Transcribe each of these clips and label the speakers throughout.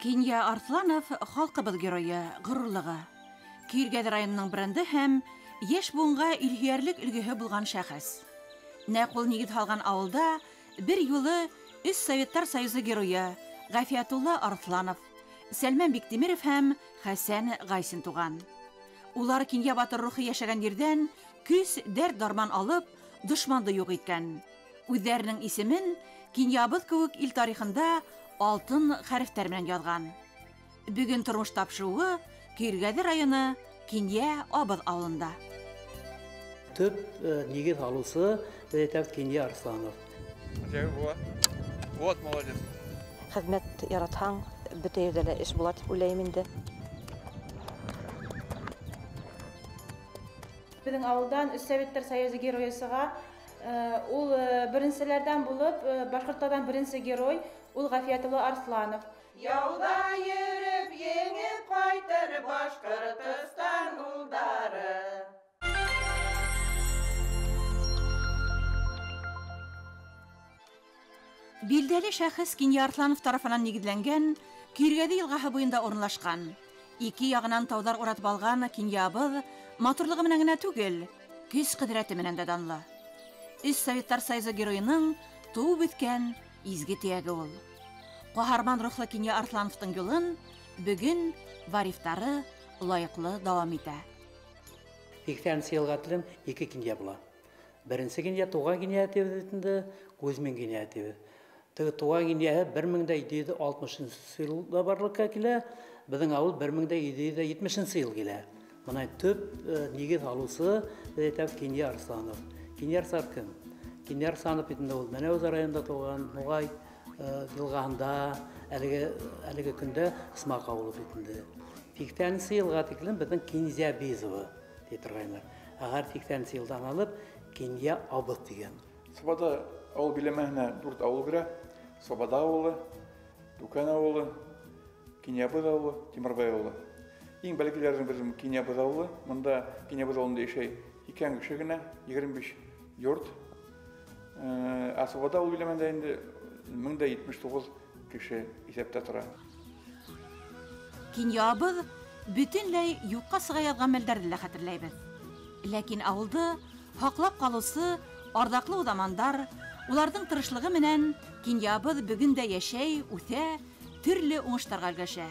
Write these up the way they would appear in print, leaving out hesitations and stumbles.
Speaker 1: Кинья Арсланов халкыбыз геройы, горурлыгы. Киргәҙ районының бренды һәм йәш буынға илһөйәрлек өлгөһө булган шәхес. Нәҡ ул нигеҙ һалған ауылда бер юлы өс Советтар Союзы геройы Ғәфиәтулла Арсланов, Сәлмән Биктимиров һәм Хәсән Ғайсин туған. Улар Кинйә батыр рухы йәшәгән ерҙән көс, дәрт дарман алып, дошманды юҡ иткән. Үҙҙәренең исемен Кинйәбыҙ кеүек ил тарихында алтын хәрефтәр менән яҙған. Бөгөн тормош тапшыуы Киргәҙе районы Кинйә Абыҙ ауылында.
Speaker 2: Төп нигеҙ һалыусы Кинйә Арсланов.
Speaker 3: Вот, молодец.
Speaker 4: Хеҙмәт яратһаң, бөтә ерҙә лә эш була тип уйлайым инде.
Speaker 5: Беҙҙең ауылдан өс Советтар Союзы геройы сыға. Ул беренселәрҙән булып, Башҡортостандан беренсе герой, ул Ғәфиәтулла Арсланов.
Speaker 6: Яуҙа йөрөп, еңеп ҡайтыр Башҡортостан улдары.
Speaker 1: Билдәле шәхес Кинйә Арсланов тарафынан нигеҙләнгән Киргәҙе йылғаһы буйында урынлашҡан. Ике яғынан тауҙар уратып алған Кинйәбыҙ матурлығы менән генә түгел, көс-ҡөҙрәте менән дә данлы. Өс Советтар Союзы геройының тыуып үҫкән изге төйәге ул. Ҡаһарман рухлы Кинйә Арслановтың юлын бөгөн варифтары лайыҡлы дауам итә.
Speaker 2: 80 йылға телем ике Кинйә була. Беренсе Кинйә туған Кинйә тибеҙ, Кузьмин Кинйә тибеҙ. Туған Кинйәһе 1760 йылда барлыҡҡа килә, беҙҙең ауыл 1770 йыл килә. Бына төп нигеҙ һалыусы Кинйә Арсланов. Кинйә Арсланов кем? Кинйә Арсланов бит ул Мәнәүҙә районында тыуған, Ноғай йылғаһында, әлеге көндә Ысмаҡ ауылы бит. 80 йылға тиклем беҙҙең Кинйә Бизова тип торғайнылар. Әгәр 80 йылдан алып Кинйә Абыҙ тигән.
Speaker 3: Собада ауыл биләмәһенә 4 ауыл керә. Собада ауылы, Дүкән ауылы, Кинйәбыҙ ауылы, Тимербай ауылы. Иң бәләкәйләрҙең беҙҙең Кинйәбыҙ ауылы. Мында Кинйәбыҙ ауылында йәшәй 2 кеше генә, 25 йорт. Ә Собада ауыл биләмәһендә инде 1079 кеше исәптә тора.
Speaker 1: Кинйәбыҙ бөтөнләй юҡҡа сыға яҙған мәлдәрҙе лә хәтерләйбеҙ. Ләкин ауылды һаҡлап ҡалыусы арҙаҡлы уҙамандар, уларҙың тырышлығы менән Кинйәбыҙ бөгөн дә йәшәй, үҫә, төрлө уңыштарға өлгәшә.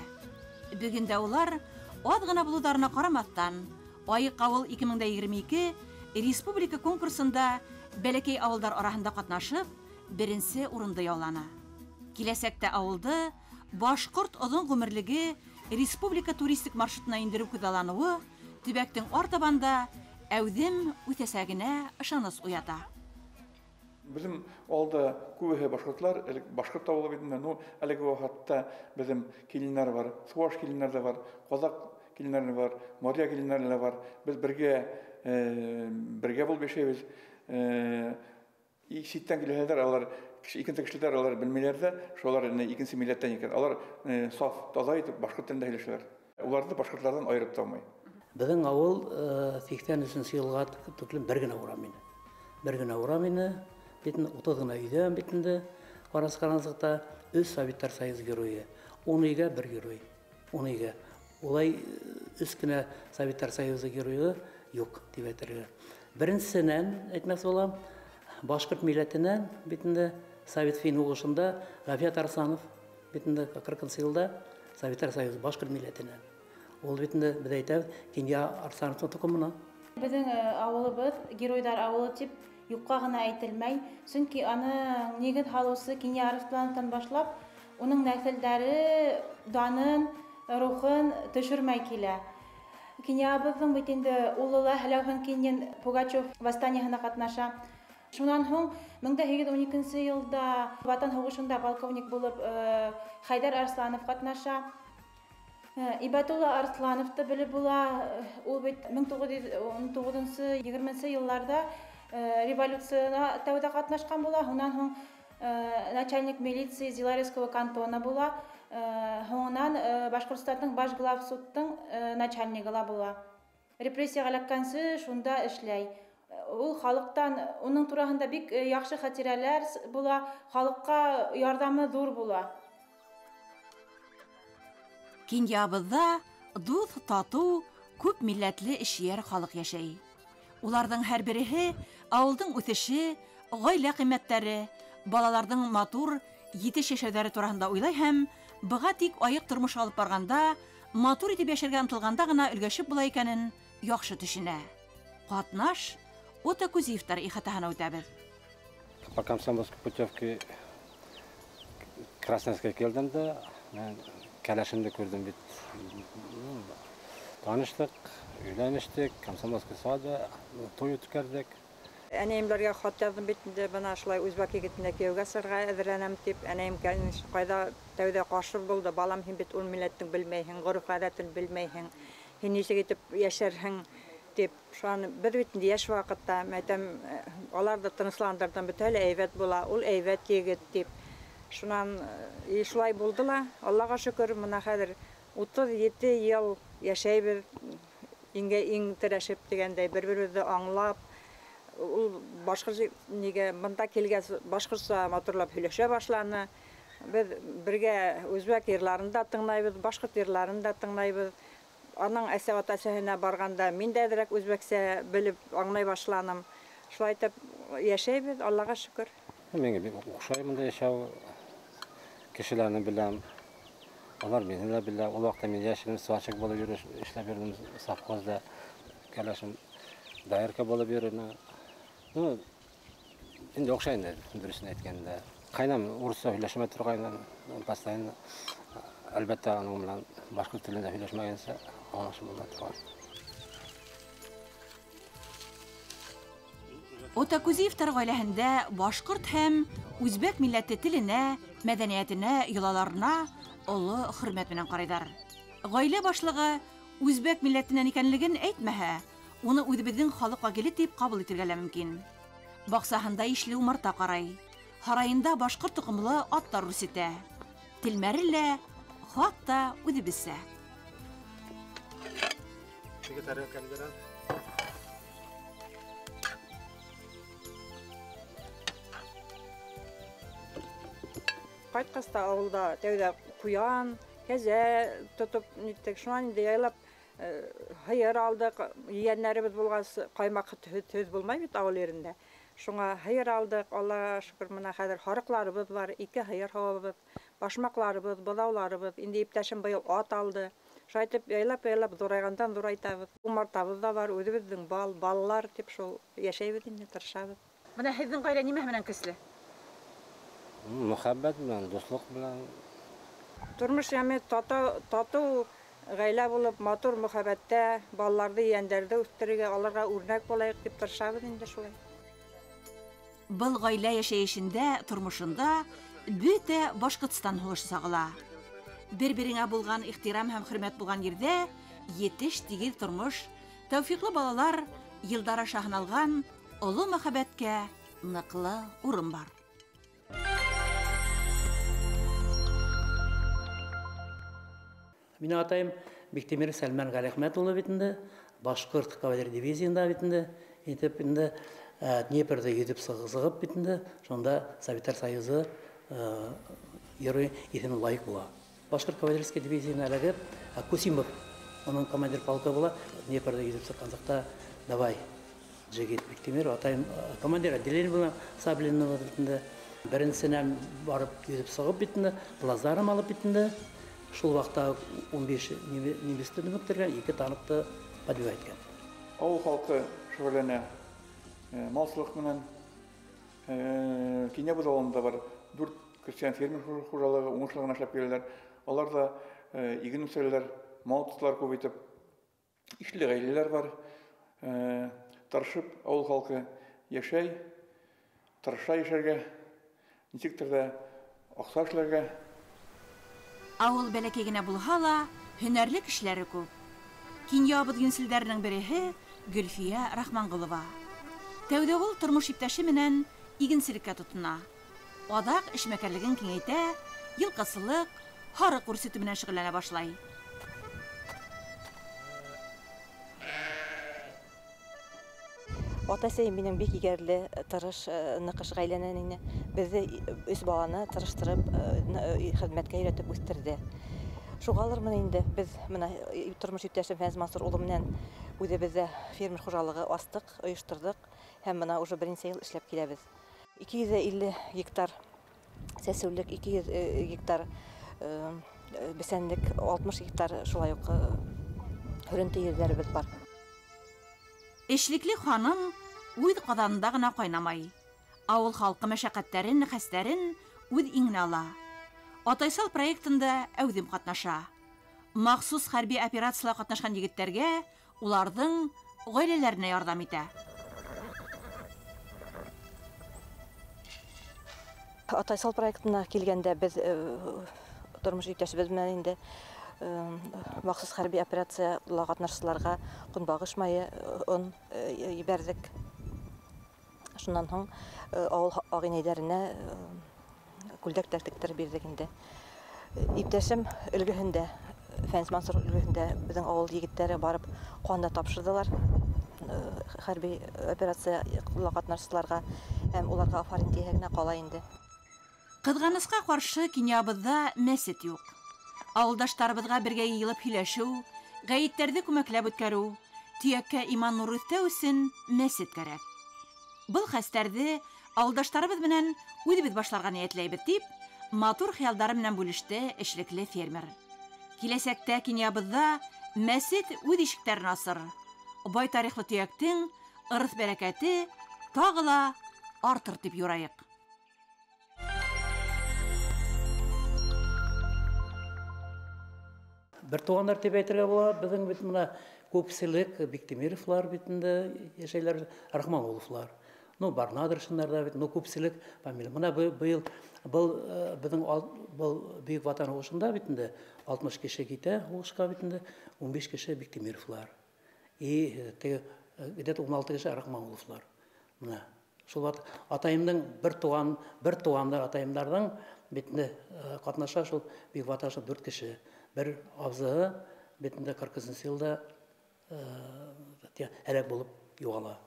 Speaker 1: Бөгөн дә улар аҙ ғына булыуҙарына ҡарамаҫтан, Айыҡ ауыл 2022 республика конкурсында бәләкәй ауылдар араһында ҡатнашып, беренсе урынды яуланы. Киләсәктә ауылды Башҡорт оҙон ғүмерлеге республика туристик маршрутына индереү күҙалланыуы төбәктең артабанда әүҙем үҫәсәгенә ышаныс уята.
Speaker 3: Bizim olda күбеһе башҡортлар, башҡорт ауылы битендә, әлеге ваҡытта беҙҙең киленнәр бар, Сыуаш киленнәр дә бар, Ҡаҙаҡ киленнәр бар, Морья киленнәр дә бар. Без бергә булып йәшәйбез. Ситтән киләләр, алар икенсе кешеләр алар белмәйләр дә, шулар икенсе милләттән икән. Алар саф, таза итеп башҡорт телендә һөйләшәләр. Уларҙы башҡортлардан айырып тормай.
Speaker 2: Беҙҙең ауыл 83 йылға тиклем бер генә урам ине. Бер генә урам ине. 30 гына өйҙән битендә, ҡарасҡанлыҡта 3 Советтар Союзы геройы. 10 өйгә бер герой. 10 өйгә. Улай 3 кенә Советтар Союзы геройы юҡ дип әйтергә. Беренсенән әйтмәксе булам, башҡорт милләтенән битендә Совет фин һуғышында Ғәфиәт Арсланов битендә 40 йылда Советтар Союзы башҡорт милләтенән. Ул битендә беҙ әйтәбеҙ Кинйә Арслановтың тоҡомона.
Speaker 5: Беҙҙең ауылыбыҙ геройдар ауылы тип юҡҡа ғына әйтелмәй, сөнки аның нигеҙ һалыусы Кинйә Арслановтан башлап, уның нәҫелдәре данын, рухын төшөрмәй килә. Кинйәбыҙҙың бит инде улы Һәләүһен Кинйән Пугачев восстаниеһына ҡатнаша. Шунан һуң 1812 йылда Ватан һуғышында полковник булып Хәйдәр Арсланов ҡатнаша. Ибәтулла Арслановты белеп була, ул бит 1919-20 йылларда революцияға тәүҙә ҡатнашҡан була, һунан һуң начальник милиции Зиларевского кантона була, һуңынан Башҡортостандың баш главсудтың начальнигы ла була. Репрессияға эләккәнсе шунда эшләй. Ул халыҡтан, уның тураһында бик яҡшы хәтирәләр була, халыҡҡа ярҙамы ҙур була.
Speaker 1: Киньябыҙҙа дуҫ, татыу, күп милләтле эшйәр халыҡ йәшәй. Уларҙың һәр береһе ауылдың үҫеше, ғаилә ҡиммәттәре, балаларҙың матур, етеш йәшәүҙәре тураһында уйлай һәм быға тик айыҡ тормош алып барғанда, матур итеп йәшәргә ынтылғанда ғына өлгәшеп була икәнен яҡшы төшөнә. Ҡатнаш Ота Кузиевтар ихатаһына үтәбеҙ.
Speaker 7: По комсомольской путевке Красненская келдем да, мен кәләшемде күрдем бит. Таныштык, өйләнештек, комсомольский сада, той үткәрдек.
Speaker 4: Әнәйемләргә хат яздым бит инде, бына шулай үзбәк егетенә кияүгә сырга әҙерләнәм дип. Әнәйем ҡайҙа тәүҙә ҡаршы булды. Балам, һин бит ул милләттең белмәйһең, ғөрөф-ғәҙәтен белмәйһең. Һин нисек итеп йәшәрһең дип. Шуны бер бит инде йәш ваҡытта мәйтәм, аларҙы тынысландырдым, бөтәһе әйбәт була, ул әйбәт егет дип. Шунан шулай булды ла, Аллаға шөкөр, мына хәҙер 37 йыл йәшәйбеҙ, иң терәшеп дигәндәй, бер-беребеҙҙе аңлап. Ул башҡорт нигә бында килгәс башҡортса матурлап һөйләшә башланы. Беҙ бергә үзбәк йырларын да тыңлайбыҙ, башҡорт йырларын да тыңлайбыҙ. Аның әсә-атасыһына барғанда мин дә әҙерәк үзбәксә белеп аңлай башланым. Шулай итеп йәшәйбеҙ, Аллаға шөкөр.
Speaker 7: Меңә бик оҡшай бында йәшәү. Кешеләрне беләм. Алар мине лә белә. Ул ваҡытта мин йәшенем, сварщик булып эшләп йөрөдөм совхозда. Кәләшем даирка булып йөрөнө. Ну, инде оҡшай инде, дөрөҫөн әйткәндә. Ҡайнам урысса һөйләшмәй торғайным, постоянно. Әлбәттә, аның менән башҡорт телендә һөйләшмәгәнсә, аңлашып булмай торған.
Speaker 1: Ота Кузиевтар ғаиләһендә башҡорт һәм үзбәк милләте теленә, мәҙәниәтенә, йолаларына оло хөрмәт менән ҡарайҙар. Ғаилә башлығы үзбәк милләтенән икәнлеген әйтмәһә, уны үҙебеҙҙең халыҡ вәкиле тип ҡабул итергә лә мөмкин. Баҡсаһында ишле умарта ҡарай, һарайында башҡорт тоҡомло аттар үрсетә. Телмәре лә хатта үҙебеҙсә.
Speaker 4: Ҡайтҡас та ауылда тәүҙә ҡуян, кәзә тотоп ниттек. Шунан инде яйлап һыйыр алдык. Ейәннәребеҙ булғас, ҡаймаҡ һөҙ булмай бит ауыл ерендә. Шуңа һыйыр алдык. Аллаға шөкөр, мына хәҙер һарыҡларыбыҙ бар, 2 һыйыр һауабыҙ, башмаҡларыбыҙ, быҙауларыбыҙ. Инде иптәшем быйыл ат алды. Шулай итеп яйлап ҙурайғандан ҙурайтабыҙ. Умартабыҙ да бар, үҙебеҙҙең балалар тип шул йәшәйбеҙ инде, тырышабыҙ.
Speaker 1: Бына һеҙҙең ғаилә нимә менән көслө?
Speaker 7: Мөхәббәт белән, дуҫлыҡ белән.
Speaker 4: Тормош яме татыу ғаилә булып, матур мөхәббәттә балаларҙы, ейәндәрҙе үҫтерергә, аларға үрнәк булайыҡ дип тырышабыҙ инде шулай.
Speaker 1: Был ғаилә йәшәйешендә, тормошонда бөтә Башҡортостан һуғышы сағыла. Бер-береңә булған ихтирам һәм хөрмәт булған ерҙә етеш, тигеҙ тормош, тәүфиҡлы балалар, йылдары шаһыналған оло мөхәббәткә ныҡлы урын бар.
Speaker 2: Минең атайым Биктимир Сәлмән Ғәләхмәт улы бит инде, башҡорт кавалер дивизияһында бит инде, итеп инде Днепрода йөҙөп сығып бит инде, шунда Советтар Союзы герой исеме лайыҡ була. Башҡорт кавалерийский дивизияһына эләгеп, Кусимов, уның командир полкы була, Днепрода йөҙөп сыҡҡан саҡта, давай, Джигит Биктимир, атайым командир отделение була, Саблинова бит инде, беренсенән барып йөҙөп сығып бит инде, плацдарм алып бит инде. Шул ваҡытта 15 немецты дөмөктөргән, 2 танкты подбив иткән.
Speaker 3: Ауыл халҡы шөғөлләнә малсылыҡ менән. Кинйәбыҙ ауылында бар 4 крестьян фермер хужалығы уңышлы гына эшләп киләләр. Алар да иген үстерәләр, мал тоталар күп итеп. Ишле ғаиләләр бар. Тырышып ауыл халҡы йәшәй, тырыша йәшәргә, нисектер ҙә аҡса эшләргә.
Speaker 1: Ауыл бәләкәй генә булһа ла, һөнәрле кешеләре күп. Кинйәбыҙ йүнселдәренең береһе Гөлфиә Рахманғолова. Тәүҙә ул тормош иптәше менән игенселеккә тотона. Аҙаҡ эшмәкәрлеген киңәйтә, йылҡысылыҡ, һарыҡ үрсетеү менән шөғөлләнә башлай.
Speaker 4: Ата-әсәйем минең бик игәрле, тырыш, ныҡыш ғаиләнән ине. Беҙҙе 3 баланы тырыштырып, хеҙмәткә өйрәтеп үҫтерҙе.
Speaker 8: Шугалырмын инде без менә тормыш иптәшем Фәнз Мансур улы менән үзебездә фермер хуҗалыгы астык, оештырдык һәм менә уже беренче ел эшләп киләбез. 250 гектар сәсүлек, 200 гектар бесәнлек, 60 гектар шулай ук хөренте ерләребез бар.
Speaker 1: Эшлекле ханым үз казанында гына кайнамай. Авыл халкы мәшәкатьләрен, хәстәрен үз иңенә ала. Атайсал проектында әүдем катнаша. Махсус хәрби операцияларга катнашкан егетләргә уларның гаиләләренә ярдәм итә.
Speaker 8: Атайсал проектына килгәндә без тормыш иптәшебез менән инде махсус хәрби операцияларга катнашучыларга кунбагыш мае он ибәрдек. Шуннан соң авыл агинәйләренә күлдәк тәртиптер бирдек инде. Иптәшем өлгеһендә, Фәнз Мансур өлгеһендә безнең авыл егетләре барып канда тапшырдылар. Хәрби операцияларга катнашучыларга һәм уларга афарин кала инде.
Speaker 1: Кызганыска каршы Кенябызда мәсет юк. Авылдаштарыбызга бергә йыелып һөйләшү, гаетләрне күмәкләп үткәрү, төяккә иман нуры өстәү өчен мәсет кирәк. Был хәстәрде авылдаштарыбыз белән үзебез башларга ниятләйбез дип, матур хыялдары белән бүлеште эшлекле фермер. Киләсәктә Кенябызда мәсет үз ишекләрен асыр. Бай тарихлы төяктың ырыс бәрәкәте тагы да артыр дип юрайык.
Speaker 2: Бер туганнар дип әйтергә була, безнең бит менә күпселек Биктимировлар битендә яшәйләр, Рахмануловлар. Ну, Барнадыршыннар да бит, ну күпселек фамилия. Менә быел безнең бөек ватан һугышында битендә 60 кеше китә һугышка битендә, 15 кеше Биктимировлар. Теге где-то 16 кеше Рахмануловлар. Менә шул атайымның бер тугандар атайымнарның битендә катнаша шул бөек ватанчы 4 кеше. Бер абзыгы битендә 40 елда һәлак булып югала.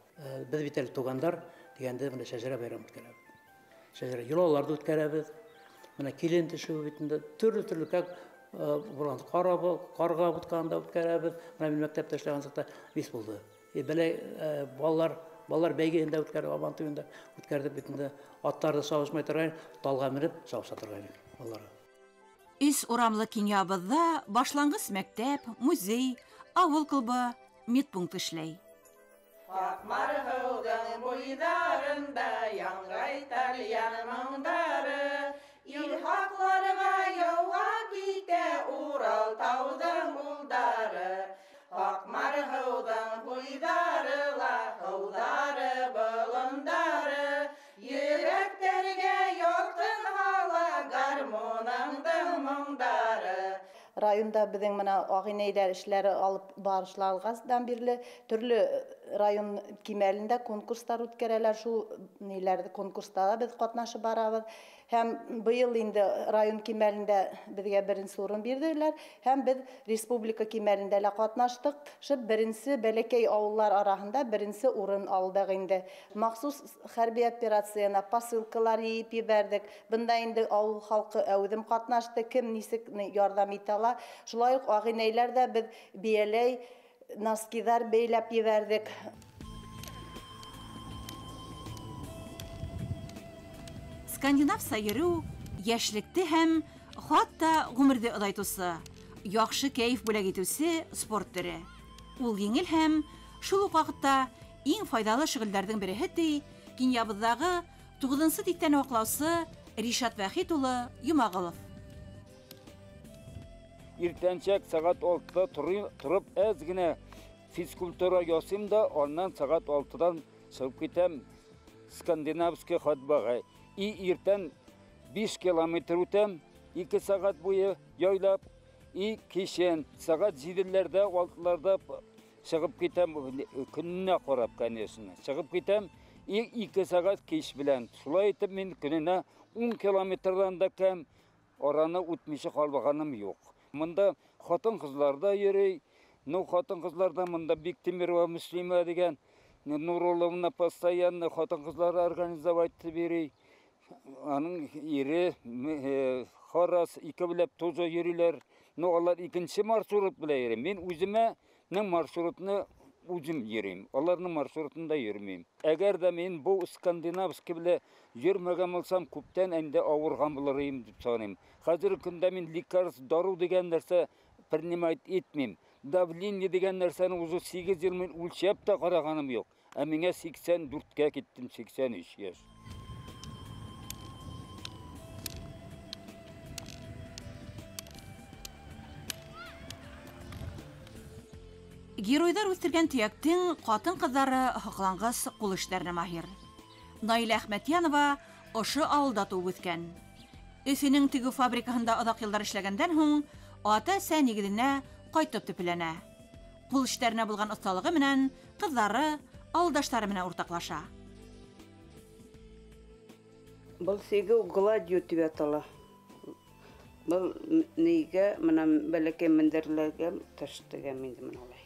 Speaker 2: Без бит әле тугандар дигәндә менә шәҗәрә байрам үткәрәбез. Шәҗәрә йолаларды үткәрәбез. Менә килен төшү битендә төрле как буран карга бутканда үткәрәбез. Менә мәктәптә эшләгән чакта бис булды. Белә балалар бәйгеендә үткәреп, Абан туенда үткәрдек битендә аттарды савышмай торган, талга менеп савыша торган балалар.
Speaker 1: Ис урамлы Кенябызда башлангыч мәктәп, музей, авыл клубы, медпункт эшләй.
Speaker 6: Акмар һыудың буйдарында яңгайтар янымыңдары, ил хакларга яуга китә Урал таудың улдары. Акмар һыудың буйдарыла һыудары болындары, йөрәктәргә ялкын һала гармоныңдың моңдары.
Speaker 9: Районда безнең менә агинәйләр эшләре алып барышлардан бирле төрле район кимәлендә конкурслар үткәрәләр. Шул ниләрдә конкурста без катнашып барабыз. Һәм быел инде район кимәлендә безгә беренче урын бирделәр. Һәм без республика кимәлендә дә катнаштык. Шып беренче бәләкәй авыллар арасында беренче урын алдык инде. Махсус хәрби операцияна посылкалар йып ибәрдек. Бында инде авыл халкы әүдем катнашты. Кем нисек ярдәм итә ала. Шулай ук агинәйләр дә без бияләй наскидар бәйләп ибәрдек.
Speaker 1: Скандинав сайыру яшьлекте һәм хатта гомерде ыдайтусы, яхшы кәйф бүләк итүсе спорт төре. Ул еңел һәм шул ук вакытта иң файдалы шөгыльләрнең бере ди Кенябыздагы 9нчы тиктән ваклаусы Ришат Вахит улы Юмагылов.
Speaker 10: Иртәнчәк сәгать 6-да турып әз генә физкультура ясыйм да, аннан сәгать 6-дан чыгып китәм Скандинавский ходбага. Иртән 5 километр үтәм, 2 сәгать буе яйлап, кичен сәгать 7-ләрдә, 6-ларда чыгып китәм, көненә карап, конечно. Чыгып китәм, 2 сәгать кич белән. Шулай итеп мин көненә 10 километрдан да кәм араны үтмичә калбаганым юк. Монда хатын-кызларда йөри. Ну хатын-кызларда монда Биктимирова Муслима дигән Нурулловна постоянно хатын-кызлар организовать бирә. Аның ире Харас ике беләп тоже йөриләр. Но алар икенче маршрут белән йөри. Мин үземә маршрутны үзем йөрим. Аларның маршрутында йөрмим. Әгәр дә мин бу скандинавский белән йөрмәгән булсам, күптән инде авырган булырым дип саныйм. Хәзерге көндә мин лекарств, дару дигән нәрсә принимать итмим. Давление дигән нәрсәне узу 8 ел мин үлчәп тә караганым юк. Ә миңа 84-кә киттем, 83 яшь.
Speaker 1: Геройдар үстергән төяктең хатын-кызлары хаклангыс кул эшләренә маһир. Наилә Әхмәтьянова ошо авылда туып үскән. Өфенең тегү фабрикаһында оҙаҡ йылдар эшләгәндән һуң, ата-әсә нигеҙенә ҡайтып төпләнә. Ҡул эштәренә булған оҫталығы менән ҡыҙҙары, ауылдаштары менән уртаҡлаша.
Speaker 11: Был сегеү гладью тип атала. Был нигә менән бәләкәй мендәрләргә таштыга минде менә алай.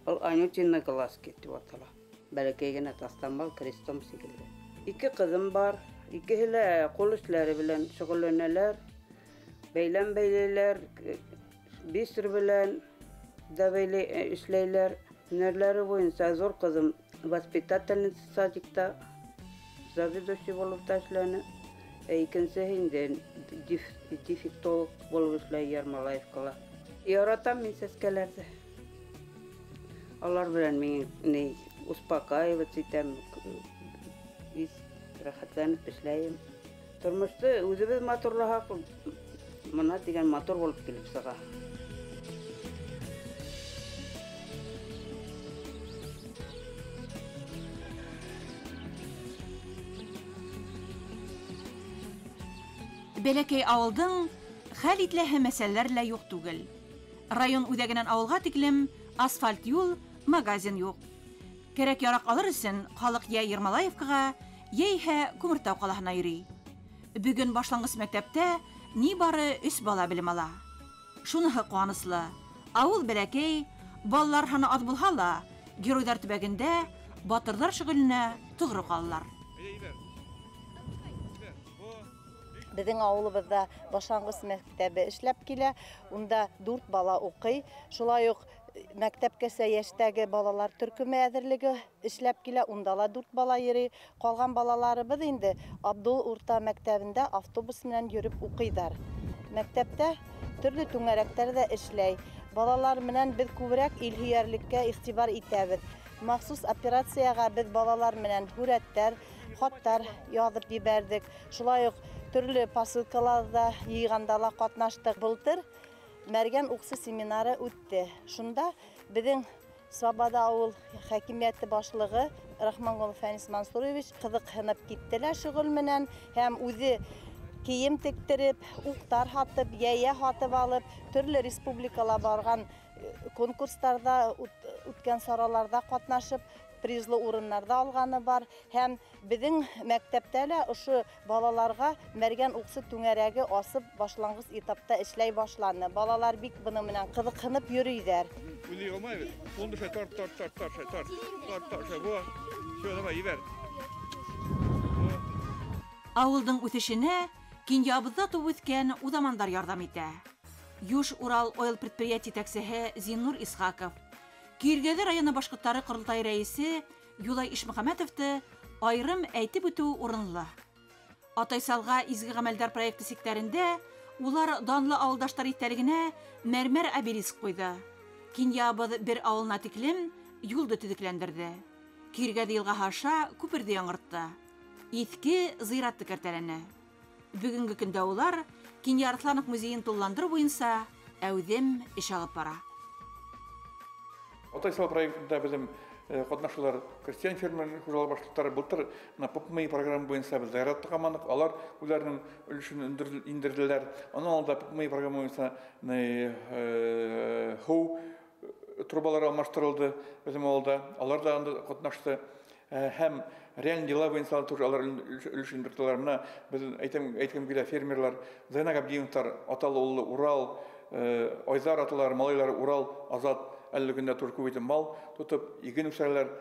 Speaker 11: Был анютинный глазки тип атала. Бәләкәй генә тастан крестом сигелде. Ике ҡыҙым бар. Икеһе лә ҡул эшләре белән шөғөлләнәләр. Бәйләм бәйләйләр, бисер белән дә эшләйләр. Һөнәрләре буйынса зур ҡыҙым воспитательница садикта, заведующий булып та эшләне. Икенсеһе инде дефектолог булып эшләй Ярмолаевкала. Яратам мин сәскәләрҙе. Алар белән мин успокаивать итәм, рәхәтләнеп эшләйем. Тормошты үзебеҙ матурлаһаҡ, мына дигән матур булып килеп сыға.
Speaker 1: Бәләкәй ауылдың хәл итләһе мәсьәләләр лә юҡ түгел. Район үҙәгенән ауылға тиклем асфальт юл, магазин юҡ. Кәрәк-яраҡ алыр өсөн халыҡ йә Ермолаевкаға, йәиһә Күмертау ҡалаһына йөрөй. Бөгөн башланғыс мәктәптә ни бары 3 бала белем ала. Шуныһы ҡыуаныслы. Ауыл бәләкәй, балалар һаны аҙ булһа ла, геройдар төбәгендә батырҙар шөғөлөнә тоғро ҡалалар.
Speaker 9: Безнең авылыбызда башлангыс мәктәбе эшләп килә. Унда 4 бала укый. Шулай ук мәктәпкәсә яшьтәге балалар төркеме әҙерлеге эшләп килә. Унда ла 4 бала йөрөй. Калган балаларыбыз инде Абдул урта мәктәбендә автобус менән йөрөп укыйдар. Мәктәптә төрле түңәрәктәрдә эшләй. Балалар менән без күбрәк илһөйәрлеккә игътибар итәбез. Махсус операцияга без балалар менән һүрәттәр, хаттар яҙып ебәрдек. Шулай ук төрле посылкаларда йыйғанда ла ҡатнаштык. Былтыр Мәргән уҡсы семинары үтте. Шунда беҙҙең Свобода ауыл хакимиәте башлығы Рахманғолов Фәнис Мансурович ҡыҙыҡһынып киттеләр шөғөл менән һәм үҙе кейем тектереп, уҡтар һатып, йәйә һатып алып, төрлө республикала барған конкурстарда, үткән сараларда ҡатнашып, призлы урыннарда алғаны бар. Һәм беҙҙең мәктәптә лә ошо балаларға Мәргән уҡсы түңәрәге асып башланғыс этапта эшләй башланы. Балалар бик бының менән ҡыҙыҡһынып йөрөйҙәр.
Speaker 1: Ауылдың үҫешенә Кинйәбыҙҙа туып үҫкән уҙамандар ярҙам итә. Юж Урал ойл предприятие етәксеһе Зиннур Исхаков, Киргәҙе районы башҡорттары ҡоролтайы рәйесе Юлай Ишмөхәмәтовты айырым әйтеп үтеү урынлы. Атайсалға изге ғәмәлдәр проекты сиктәрендә улар данлы ауылдаштар иҫтәлегенә мәрмәр обелиск ҡуйҙы. Кинйәбыҙ бер ауылына тиклем юлды төҙөкләндерҙе. Киргәҙе йылғаһы аша күперҙе яңыртты. Иҫке зыяратты кәртәләне. Бөгөнгө көндә улар Кинйә Арыҫланов музейын тулыландырыу буйынса әүҙем эш алып бара.
Speaker 3: Атайсал проектында bizim ҡатнашалар крестьян фермер хужалығы башлыҡтары былтыр ППМИ программа буйынса biz зыярат тағаманыҡ, алар үҙҙәренең өлөшөн индерҙеләр. Анан алда ППМИ программа буйынса һыу трубалары алмаштырылды bizim ауылда. Алар да анда ҡатнашты. Һәм реаль дела буйынса тоже алар өлөш индерҙеләр. Без әйткән килә фермерлар, Зайнак Абдиевтар, Аталы улы Урал, Айзар аталары, малайлары Урал, Азат әлі күндә тур күп итеп мал тотып, иген үсәрәләр.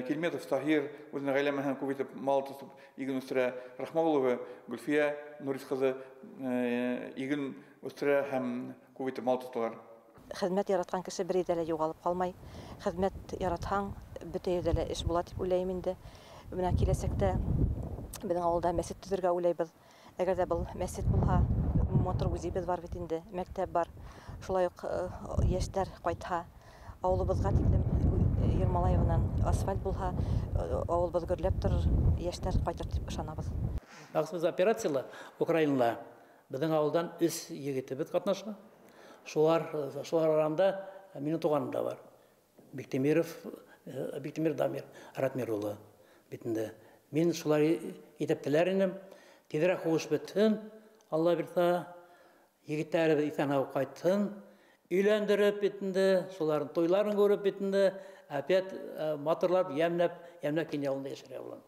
Speaker 3: Килметов Тахир үзенең гаиләмәһен күп итеп мал тотып, иген үстерә. Рахманғолова Гөлфия Нурис ҡыҙы иген үстірі һәм күбейті мал тұтылар.
Speaker 8: Хезмәт яраткан кеше бер идә лә югалып калмай. Хезмәт яратһаң, бөтә ердә лә эш була дип уйлыйм инде. Менә киләсәктә безнең авылда мәчет төзергә уйлыйбыз. Әгәр дә был мәчет булһа, мотор үзебез бар бит инде, мәктәп бар. Шулай ук яшьләр кайтһа, авылыбызга тиклем Ермолаевнан асфальт булһа, авылыбыз гөрләп торыр, яшьләр кайтыр дип ышанабыз.
Speaker 2: Мақсыз операциялар Украинала біздің ауылдан 3 егетебез катнаша. Шулар арасында минем туганым да бар. Биктемир Дамир Ратмир улы битендә. Мин шулар итептеләр инем. Тизрәк хуш бетһен. Алла бирса, егетләре исән алып кайтсын. Өйләндереп битендә, шуларның тойларын күреп битендә, опять моторлар ямнап кинья авылында яшәргә була.